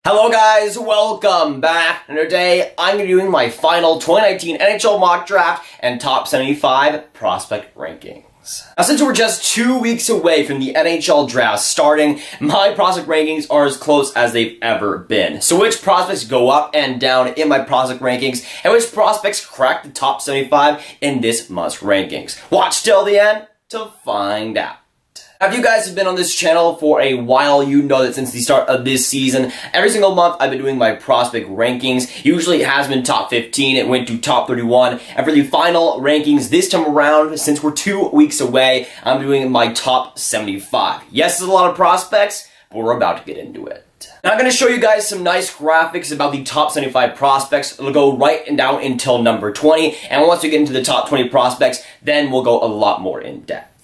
Hello guys, welcome back, and today I'm going to be doing my final 2019 NHL mock draft and top 75 prospect rankings. Now since we're just 2 weeks away from the NHL draft starting, my prospect rankings are as close as they've ever been. So which prospects go up and down in my prospect rankings, and which prospects crack the top 75 in this month's rankings? Watch till the end to find out. Now, if you guys have been on this channel for a while, you know that since the start of this season, every single month I've been doing my prospect rankings. Usually it has been top 15, it went to top 31, and for the final rankings this time around, since we're 2 weeks away, I'm doing my top 75. Yes, there's a lot of prospects, but we're about to get into it. Now, I'm going to show you guys some nice graphics about the top 75 prospects. It'll go right and down until number 20, and once we get into the top 20 prospects, then we'll go a lot more in depth.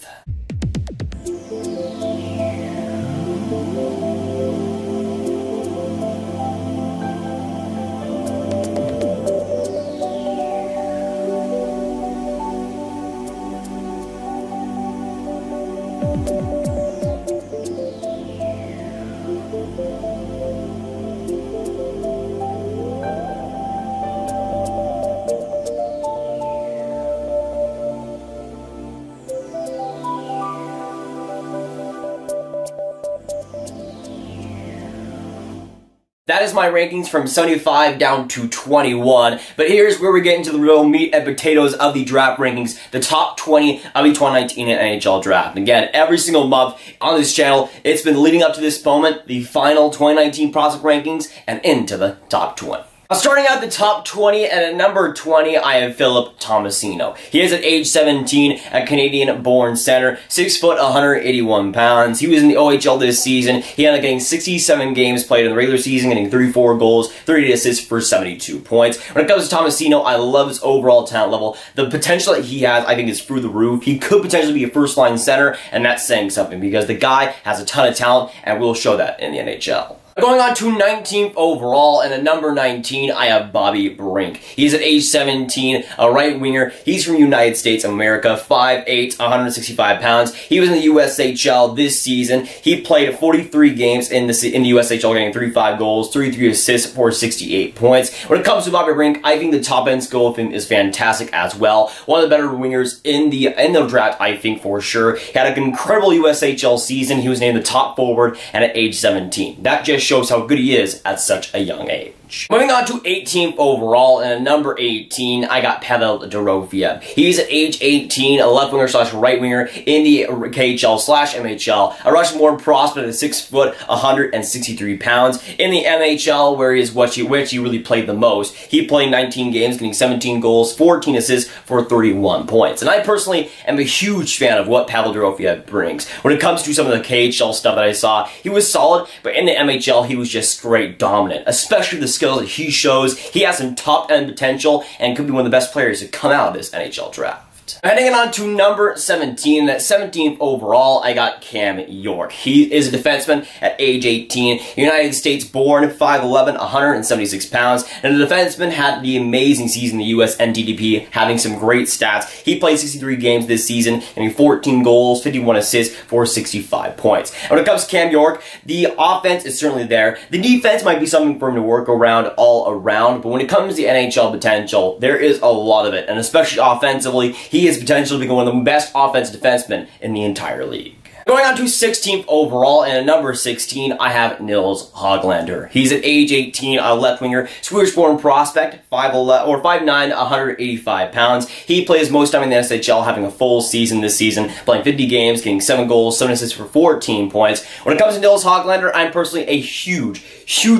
That is my rankings from 75 down to 21, but here's where we get into the real meat and potatoes of the draft rankings, the top 20 of the 2019 NHL draft. And again, every single month on this channel, it's been leading up to this moment, the final 2019 prospect rankings, and into the top 20. Now, starting out the top 20, and at number 20, I have Philip Tomasino. He is at age 17, a Canadian-born center, 6 foot, 181 pounds. He was in the OHL this season. He ended up getting 67 games played in the regular season, getting 34 goals, 30 assists for 72 points. When it comes to Tomasino, I love his overall talent level. The potential that he has, I think, is through the roof. He could potentially be a first-line center, and that's saying something because the guy has a ton of talent, and we'll show that in the NHL. Going on to 19th overall, and at number 19, I have Bobby Brink. He's at age 17, a right winger. He's from the United States of America, 5'8", 165 pounds. He was in the USHL this season. He played 43 games in the USHL, getting 35 goals, 33 assists for 68 points. When it comes to Bobby Brink, I think the top end skill of him is fantastic as well. One of the better wingers in the draft, I think, for sure. He had an incredible USHL season. He was named the top forward, and at age 17. That just shows how good he is at such a young age. Moving on to 18th overall, and at number 18, I got Pavel Dorofeyev. He's at age 18, a left winger slash right winger in the KHL slash MHL. A Russian-born prospect at 6 foot, 163 pounds. In the MHL, where he is which he really played the most. He played 19 games, getting 17 goals, 14 assists for 31 points. And I personally am a huge fan of what Pavel Dorofeyev brings. When it comes to some of the KHL stuff that I saw, he was solid, but in the MHL, he was just straight dominant, especially the skills that he shows. He has some top-end potential and could be one of the best players to come out of this NHL draft. Heading on to number 17, at 17th overall, I got Cam York. He is a defenseman at age 18, United States born, 5'11", 176 pounds, and the defenseman had the amazing season in the US NTDP, having some great stats. He played 63 games this season, getting 14 goals, 51 assists for 65 points. And when it comes to Cam York, the offense is certainly there. The defense might be something for him to work around all around, but when it comes to NHL potential, there is a lot of it, and especially offensively, he is potential to become one of the best offensive defensemen in the entire league. Going on to 16th overall, and at number 16, I have Nils Hoglander. He's at age 18, a left winger, Swedish-born prospect, 5'9", 185 pounds. He plays most time in the SHL, having a full season this season, playing 50 games, getting 7 goals, 7 assists for 14 points. When it comes to Nils Hoglander, I'm personally a huge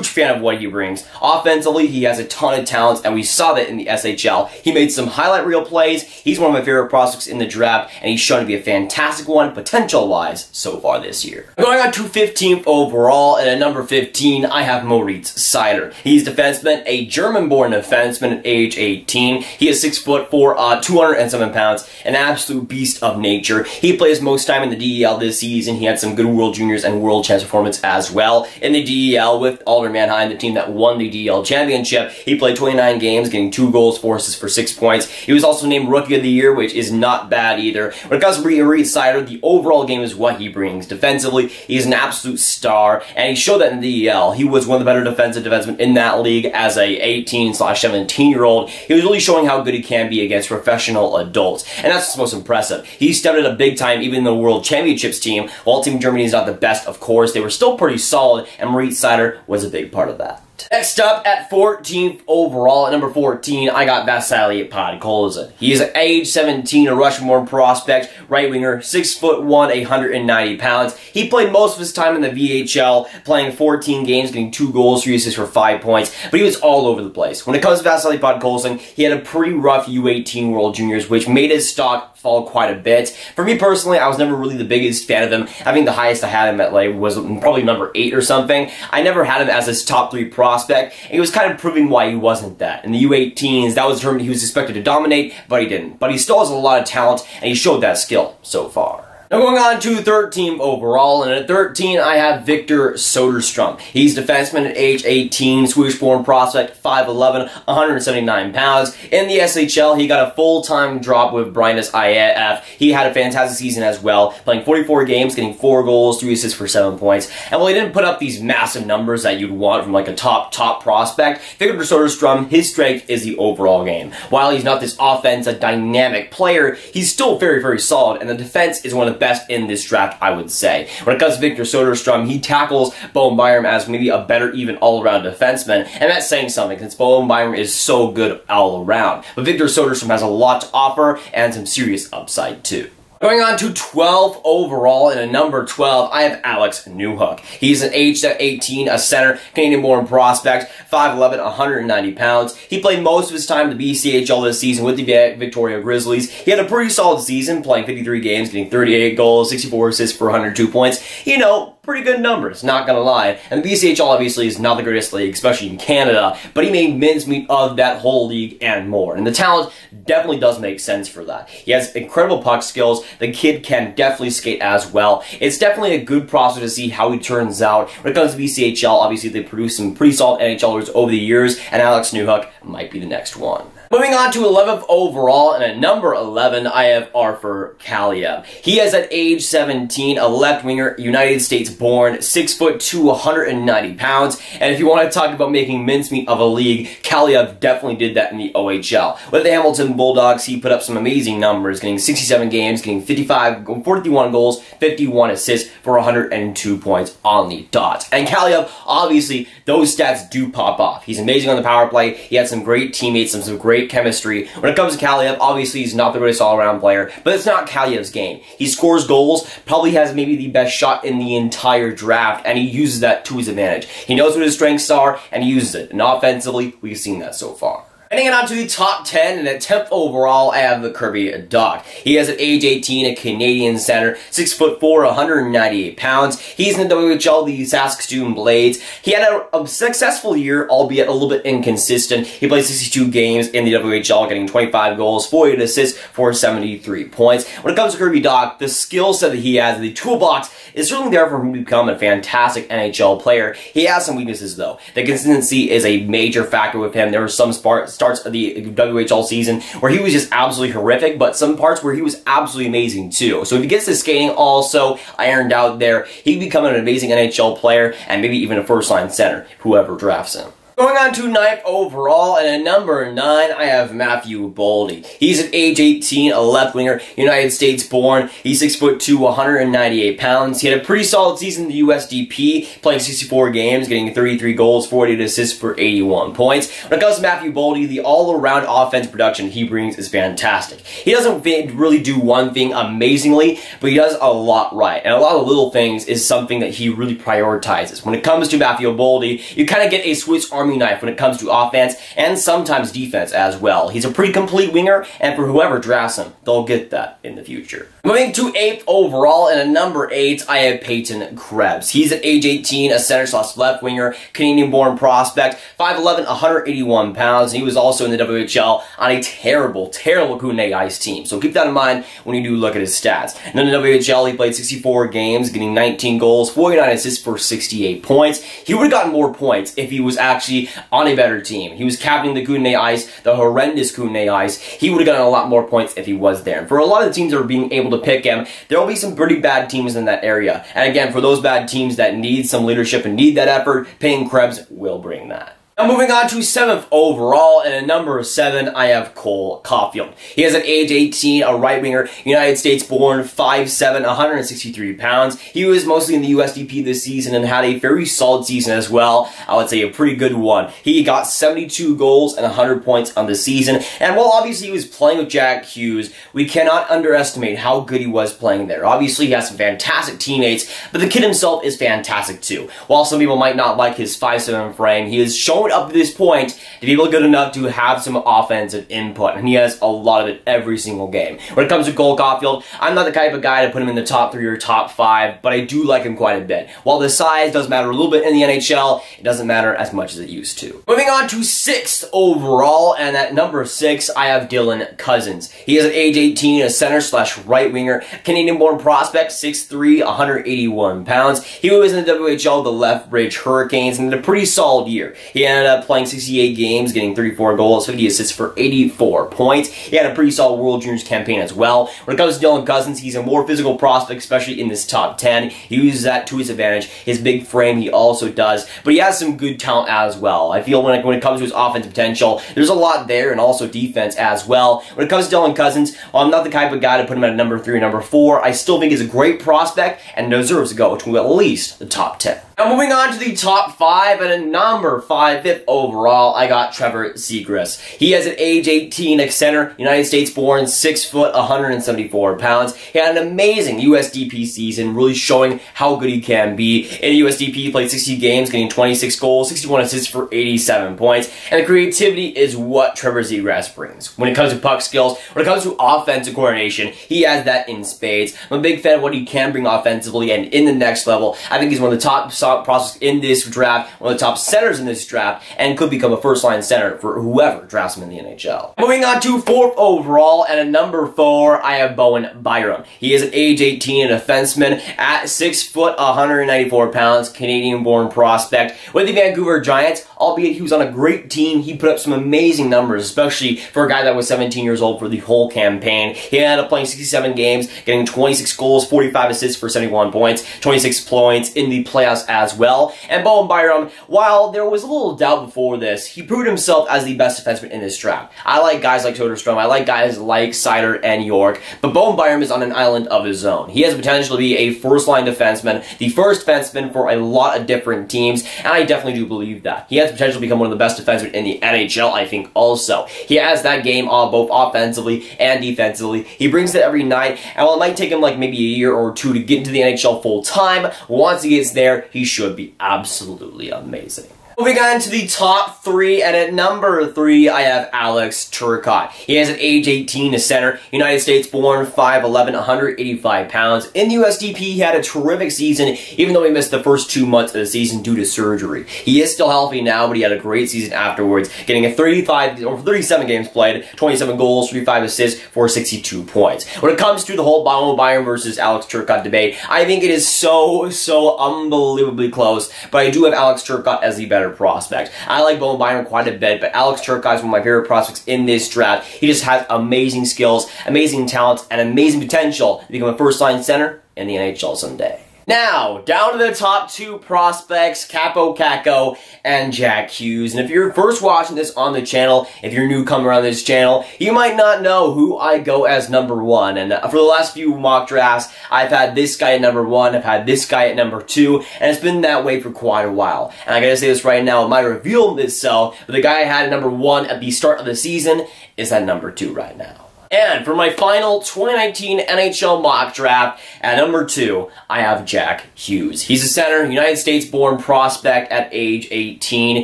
fan of what he brings. Offensively, he has a ton of talents, and we saw that in the SHL. He made some highlight reel plays. He's one of my favorite prospects in the draft, and he's shown to be a fantastic one, potential-wise, so far this year. Going on to 15th overall, and at number 15, I have Moritz Seider. He's defenseman, a German-born defenseman at age 18. He is 6'4", 207 pounds, an absolute beast of nature. He plays most time in the DEL this season. He had some good World Juniors and World Champs performance as well in the DEL with Alder Mannheim, the team that won the DEL championship. He played 29 games, getting 2 goals, 4 assists for 6 points. He was also named Rookie of the Year, which is not bad either. When it comes to Moritz Seider, the overall game as well, what he brings. Defensively, he's an absolute star, and he showed that in the EL. He was one of the better defensive defensemen in that league as a 18/17-year-old. He was really showing how good he can be against professional adults, and that's what's most impressive. He stepped it up big time, even in the World Championships team. While Team Germany is not the best, of course, they were still pretty solid, and Moritz Seider was a big part of that. Next up, at 14th overall, at number 14, I got Vasili Podkolzin. He is an age 17, a Russian-born prospect, right winger, 6'1", 190 pounds. He played most of his time in the VHL, playing 14 games, getting 2 goals, 3 assists for 5 points, but he was all over the place. When it comes to Vasili Podkolzin, he had a pretty rough U18 World Juniors, which made his stock fall quite a bit. For me personally, I was never really the biggest fan of him. I think the highest I had him at was probably number 8 or something. I never had him as his top 3 prospect, and he was kind of proving why he wasn't that. In the U18s, that was the term he was expected to dominate, but he didn't. But he still has a lot of talent, and he showed that skill so far. Now going on to 13th overall, and at 13 I have Victor Soderstrom. He's a defenseman at age 18, Swedish-born prospect, 5'11", 179 pounds. In the SHL, he got a full-time drop with Brynäs IF. He had a fantastic season as well, playing 44 games, getting 4 goals, 3 assists for 7 points. And while he didn't put up these massive numbers that you'd want from like a top prospect, Victor Soderstrom, his strength is the overall game. While he's not this offensive dynamic player, he's still very solid, and the defense is one of the best in this draft, I would say. When it comes to Victor Soderstrom, he tackles Byram as maybe a better, even all-around defenseman, and that's saying something, since Byram is so good all around. But Victor Soderstrom has a lot to offer, and some serious upside too. Going on to 12th overall, and at number 12, I have Alex Newhook. He's an age 18, a center, Canadian-born prospect, 5'11", 190 pounds. He played most of his time in the BCHL this season with the Victoria Grizzlies. He had a pretty solid season, playing 53 games, getting 38 goals, 64 assists for 102 points. You know, pretty good numbers, not gonna lie. And the BCHL obviously is not the greatest league, especially in Canada, but he made mincemeat of that whole league and more. And the talent definitely does make sense for that. He has incredible puck skills. The kid can definitely skate as well. It's definitely a good process to see how he turns out. When it comes to BCHL, obviously they produce some pretty solid NHLers over the years, and Alex Newhook might be the next one. Moving on to 11th overall, and at number 11, I have Arthur Kaliyev. He is at age 17, a left winger, United States born, 6'2", 190 pounds. And if you want to talk about making mincemeat of a league, Kaliyev definitely did that in the OHL. With the Hamilton Bulldogs, he put up some amazing numbers, getting 67 games, getting 41 goals, 51 assists for 102 points on the dot. And Kaliyev, obviously, those stats do pop off. He's amazing on the power play. He had some great teammates, some great chemistry. When it comes to Kaliyev, obviously he's not the greatest all-around player, but it's not Kaliyev's game. He scores goals, probably has maybe the best shot in the entire draft, and he uses that to his advantage. He knows what his strengths are, and he uses it. And offensively, we've seen that so far. Heading on to the top 10, and at 10th overall, I have the Kirby Dach. He is at age 18, a Canadian center, 6'4", 198 pounds. He's in the WHL, the Saskatoon Blades. He had a successful year, albeit a little bit inconsistent. He played 62 games in the WHL, getting 25 goals, 48 assists for 73 points. When it comes to Kirby Dach, the skill set that he has, the toolbox, is certainly there for him to become a fantastic NHL player. He has some weaknesses, though. The consistency is a major factor with him. There were some starts of the WHL season where he was just absolutely horrific, but some parts where he was absolutely amazing too. So if he gets his skating also ironed out there, he can become an amazing NHL player and maybe even a first-line center, whoever drafts him. Going on to 9th overall, and at number 9, I have Matthew Boldy. He's at age 18, a left winger, United States born. He's 6'2", 198 pounds. He had a pretty solid season in the USDP, playing 64 games, getting 33 goals, 48 assists for 81 points. When it comes to Matthew Boldy, the all-around offense production he brings is fantastic. He doesn't really do one thing amazingly, but he does a lot right. And a lot of little things is something that he really prioritizes. When it comes to Matthew Boldy, you kind of get a Swiss Army knife when it comes to offense and sometimes defense as well. He's a pretty complete winger, and for whoever drafts him, they'll get that in the future. Moving to 8th overall, and at number 8, I have Peyton Krebs. He's at age 18, a center/left winger, Canadian-born prospect, 5'11", 181 pounds. And he was also in the WHL on a terrible Kootenay Ice team. So keep that in mind when you do look at his stats. And in the WHL, he played 64 games, getting 19 goals, 49 assists for 68 points. He would have gotten more points if he was actually actually on a better team. He was captaining the Kootenay Ice, the horrendous Kootenay Ice. He would have gotten a lot more points if he was there. And for a lot of the teams that are being able to pick him, there will be some pretty bad teams in that area. And again, for those bad teams that need some leadership and need that effort, paying Krebs will bring that. Now moving on to 7th overall, and at number 7, I have Caufield. He has an age 18, a right winger, United States born, 5'7", 163 pounds. He was mostly in the USDP this season and had a very solid season as well. I would say a pretty good one. He got 72 goals and 100 points on the season, and while obviously he was playing with Jack Hughes, we cannot underestimate how good he was playing there. Obviously he has some fantastic teammates, but the kid himself is fantastic too. While some people might not like his 5'7" frame, he has shown up to this point to be good enough to have some offensive input, and he has a lot of it every single game. When it comes to Caufield, I'm not the type of guy to put him in the top 3 or top 5, but I do like him quite a bit. While the size does matter a little bit in the NHL, it doesn't matter as much as it used to. Moving on to 6th overall, and at number 6, I have Dylan Cozens. He is an age 18, a center slash right winger, Canadian-born prospect, 6'3", 181 pounds. He was in the WHL, the LIVESTREAMS Hurricanes, and had a pretty solid year. He ended up playing 68 games, getting 34 goals, 50 assists for 84 points. He had a pretty solid World Juniors campaign as well. When it comes to Dylan Cozens, he's a more physical prospect, especially in this top 10. He uses that to his advantage. His big frame he also does, but he has some good talent as well. I feel when it comes to his offensive potential, there's a lot there, and also defense as well. When it comes to Dylan Cozens, while I'm not the type of guy to put him at number 3 or number 4, I still think he's a great prospect and deserves to go to at least the top 10. Now moving on to the top 5, and at number 5, 5th overall, I got Trevor Zegras. He has an age 18, a center, United States born, 6 foot, 174 pounds. He had an amazing USDP season, really showing how good he can be. In USDP, he played 60 games, getting 26 goals, 61 assists for 87 points, and the creativity is what Trevor Zegras brings. When it comes to puck skills, when it comes to offensive coordination, he has that in spades. I'm a big fan of what he can bring offensively, and in the next level, I think he's one of the top prospects in this draft, one of the top centers in this draft, and could become a first-line center for whoever drafts him in the NHL. Moving on to 4th overall, and at number 4, I have Byram. He is an age 18, a defenseman at 6 foot, 194 pounds, Canadian-born prospect with the Vancouver Giants. Albeit he was on a great team, he put up some amazing numbers, especially for a guy that was 17 years old for the whole campaign. He ended up playing 67 games, getting 26 goals, 45 assists for 71 points, 26 points in the playoffs as well. And Byram, while there was a little doubt before this, he proved himself as the best defenseman in this draft. I like guys like Soderstrom, I like guys like Seider and York, but Byram is on an island of his own. He has the potential to be a first-line defenseman, the first defenseman for a lot of different teams, and I definitely do believe that. He has the potential to become one of the best defensemen in the NHL, I think also. He has that game both offensively and defensively. He brings it every night, and while it might take him like maybe a year or two to get into the NHL full-time, once he gets there, he should be absolutely amazing. Moving on to the top 3, and at number 3, I have Alex Turcotte. He has an age 18, a center, United States born, 5'11", 185 pounds. In the USDP, he had a terrific season, even though he missed the first 2 months of the season due to surgery. He is still healthy now, but he had a great season afterwards, getting 37 games played, 27 goals, 35 assists for 62 points. When it comes to the whole Byram versus Alex Turcotte debate, I think it is so unbelievably close, but I do have Alex Turcotte as the better prospect. I like Byram quite a bit, but Alex Turcotte is one of my favorite prospects in this draft. He just has amazing skills, amazing talents, and amazing potential to become a first-line center in the NHL someday. Now, down to the top 2 prospects, Kaapo Kakko and Jack Hughes. And if you're first watching this on the channel, if you're a newcomer on this channel, you might not know who I go as number 1. And for the last few mock drafts, I've had this guy at number 1, I've had this guy at number 2, and it's been that way for quite a while. And I gotta say this right now, it might reveal itself, but the guy I had at number 1 at the start of the season is at number 2 right now. And for my final 2019 NHL mock draft, at number 2, I have Jack Hughes. He's a center, United States born prospect at age 18.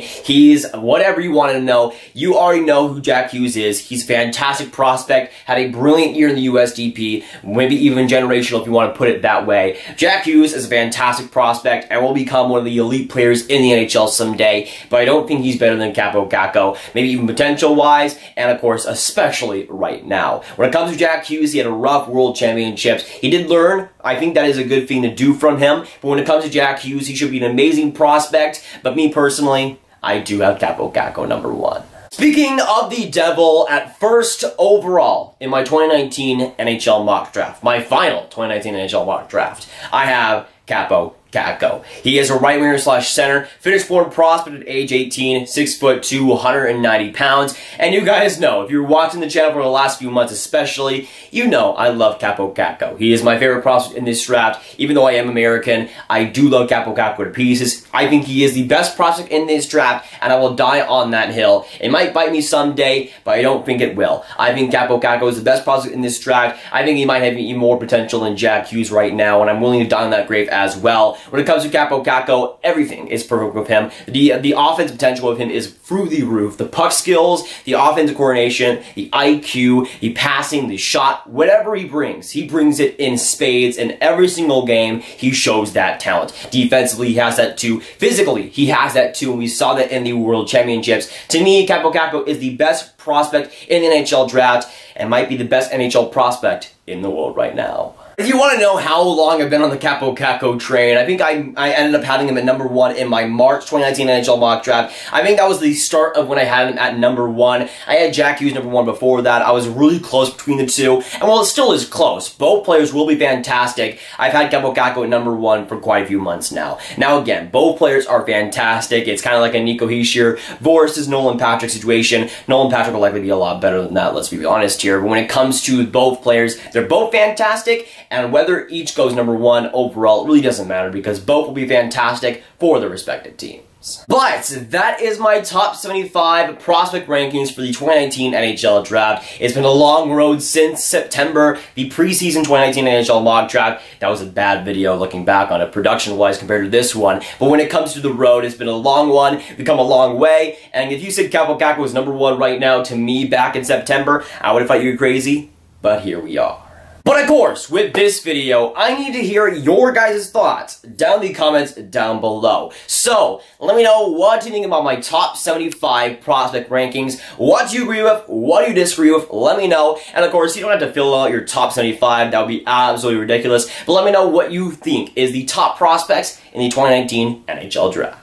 He's whatever you want to know. You already know who Jack Hughes is. He's a fantastic prospect, had a brilliant year in the USDP, maybe even generational if you want to put it that way. Jack Hughes is a fantastic prospect and will become one of the elite players in the NHL someday, but I don't think he's better than Kaapo Kakko, maybe even potential-wise, and of course, especially right now. When it comes to Jack Hughes, he had a rough World Championships. He did learn. I think that is a good thing to do from him. But when it comes to Jack Hughes, he should be an amazing prospect. But me personally, I do have Kaapo Kakko number 1. Speaking of the Devil, at first overall in my 2019 NHL mock draft, my final 2019 NHL mock draft, I have Kaapo Kakko. He is a right winger / center, Finnish born prospect at age 18, 6'2", 190 pounds. And you guys know, if you're watching the channel for the last few months especially, you know I love Kaapo Kakko. He is my favorite prospect in this draft. Even though I am American, I do love Kaapo Kakko to pieces. I think he is the best prospect in this draft, and I will die on that hill. It might bite me someday, but I don't think it will. I think Kaapo Kakko is the best prospect in this draft. I think he might have even more potential than Jack Hughes right now, and I'm willing to die on that grave as well. When it comes to Kaapo Kakko, everything is perfect with him. The offensive potential of him is through the roof. The puck skills, the offensive coordination, the IQ, the passing, the shot, whatever he brings it in spades. In every single game, he shows that talent. Defensively, he has that too. Physically, he has that too, and we saw that in the World Championships. To me, Kaapo Kakko is the best prospect in the NHL draft and might be the best NHL prospect in the world right now. If you want to know how long I've been on the Kaapo Kakko train, I think I ended up having him at number 1 in my March 2019 NHL mock draft. I think that was the start of when I had him at number 1. I had Jack Hughes number 1 before that. I was really close between the two, and while it still is close, both players will be fantastic. I've had Kaapo Kakko at number 1 for quite a few months now. Now again, both players are fantastic. It's kind of like a Nico Hischier versus Nolan Patrick situation. Nolan Patrick will likely be a lot better than that, let's be honest here. But when it comes to both players, they're both fantastic. And whether each goes number 1 overall, it really doesn't matter because both will be fantastic for their respective teams. But that is my top 75 prospect rankings for the 2019 NHL draft. It's been a long road since September, the preseason 2019 NHL mock draft. That was a bad video looking back on it production-wise compared to this one. But when it comes to the road, it's been a long one. We've come a long way. And if you said Kaapo Kakko was number 1 right now to me back in September, I would have thought you were crazy. But here we are. But of course, with this video, I need to hear your guys' thoughts down in the comments down below. So, let me know what you think about my top 75 prospect rankings. What do you agree with? What do you disagree with? Let me know. And of course, you don't have to fill out your top 75. That would be absolutely ridiculous. But let me know what you think is the top prospects in the 2019 NHL draft.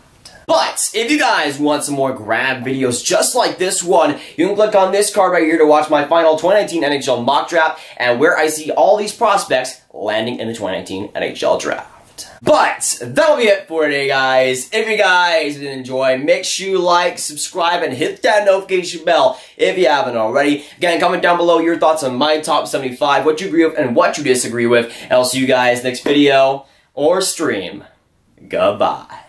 But if you guys want some more Grav videos just like this one, you can click on this card right here to watch my final 2019 NHL mock draft and where I see all these prospects landing in the 2019 NHL draft. But that'll be it for today, guys. If you guys did enjoy, make sure you like, subscribe, and hit that notification bell if you haven't already. Again, comment down below your thoughts on my top 75, what you agree with and what you disagree with. And I'll see you guys next video or stream. Goodbye.